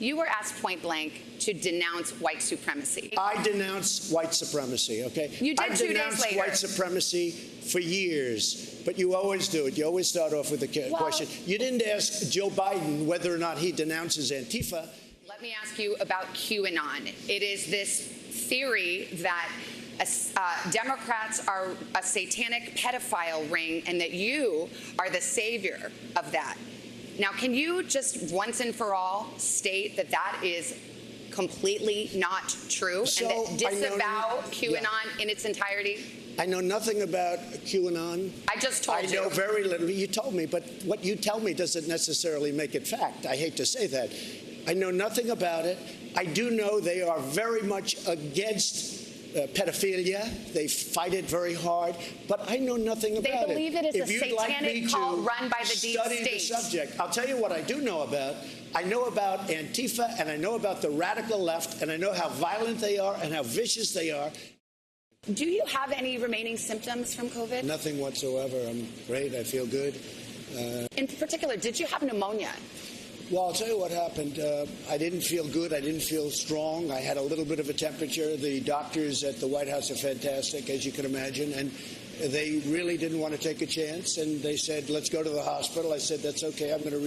You were asked point blank to denounce white supremacy. I denounce white supremacy, okay? You did 2 days later. I've denounced white supremacy for years, but you always do it. You always start off with a question. You didn't ask Joe Biden whether or not he denounces Antifa. Let me ask you about QAnon. It is this theory that Democrats are a satanic pedophile ring and that you are the savior of that. Now, can you just once and for all state that that is completely not true and that disavow QAnon in its entirety? I know nothing about QAnon. I just told you. I know very little. You told me, but what you tell me doesn't necessarily make it fact. I hate to say that. I know nothing about it. I do know they are very much against pedophilia. They fight it very hard, but I know nothing about it. They believe it is a satanic cult run by the deep state. Study the subject. I'll tell you what I do know about. I know about Antifa, and I know about the radical left, and I know how violent they are and how vicious they are. Do you have any remaining symptoms from COVID? Nothing whatsoever. I'm great. I feel good. In particular, did you have pneumonia? Well, I'll tell you what happened. I didn't feel good. I didn't feel strong. I had a little bit of a temperature. The doctors at the White House are fantastic, as you can imagine, and they really didn't want to take a chance. And they said, "Let's go to the hospital." I said, "That's okay. I'm going to,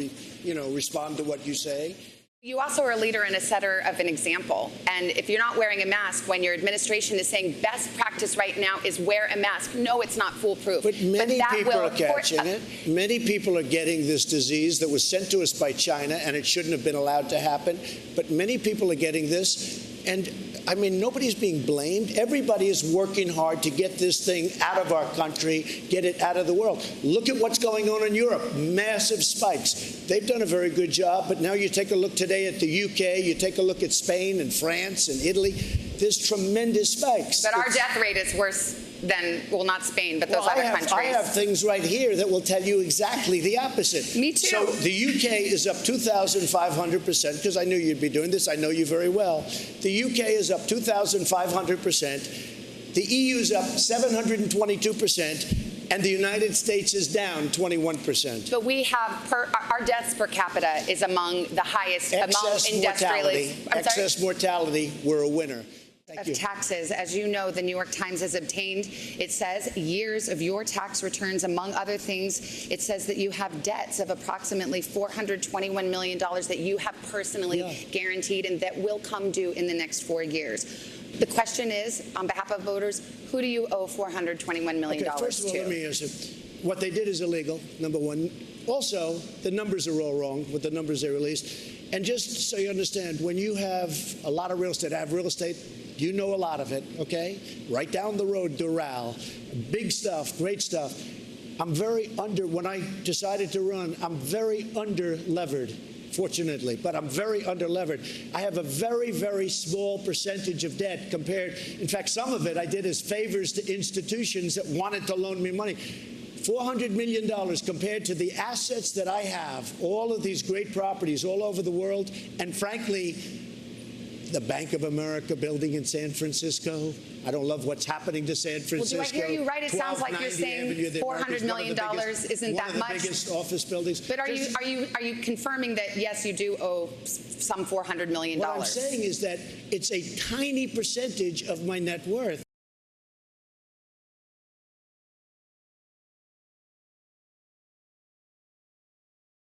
respond to what you say." You also are a leader and a setter of an example. And if you're not wearing a mask when your administration is saying best practice right now is wear a mask, no, it's not foolproof. But many people are catching it. Many people are getting this disease that was sent to us by China, and it shouldn't have been allowed to happen. But many people are getting this. And, I mean, nobody's being blamed. Everybody is working hard to get this thing out of our country, get it out of the world. Look at what's going on in Europe. Massive spikes. They've done a very good job, but now you take a look today at the UK, you take a look at Spain and France and Italy. There's tremendous spikes. But our death rate is worse than, well, not Spain, but those other countries. I have things right here that will tell you exactly the opposite. Me too. So the UK is up 2,500%, because I knew you'd be doing this. I know you very well. The UK is up 2,500%. The EU is up 722%. And the United States is down 21%. But we have, our deaths per capita is among the highest among industrialists. Excess mortality, we're a winner. Thank you. Taxes. As you know, the New York Times has obtained, it says, years of your tax returns, among other things. It says that you have debts of approximately $421 million that you have personally guaranteed and that will come due in the next 4 years. The question is, on behalf of voters, who do you owe $421 million to? First of all, let me answer. What they did is illegal, number one. Also, the numbers are all wrong with the numbers they released. And just so you understand, when you have a lot of real estate, I have real estate, you know a lot of it, okay? Right down the road, Doral, big stuff, great stuff. When I decided to run, I'm very under-levered, fortunately, but I'm very under-levered. I have a very, very small percentage of debt compared, in fact, some of it I did as favors to institutions that wanted to loan me money. $400 million compared to the assets that I have, all of these great properties all over the world, and frankly, the Bank of America building in San Francisco. I don't love what's happening to San Francisco. Well, do I hear you right? It sounds like you're saying $400 million isn't that much. One of the biggest office buildings. But are you confirming that, yes, you do owe some $400 million? What I'm saying is that it's a tiny percentage of my net worth.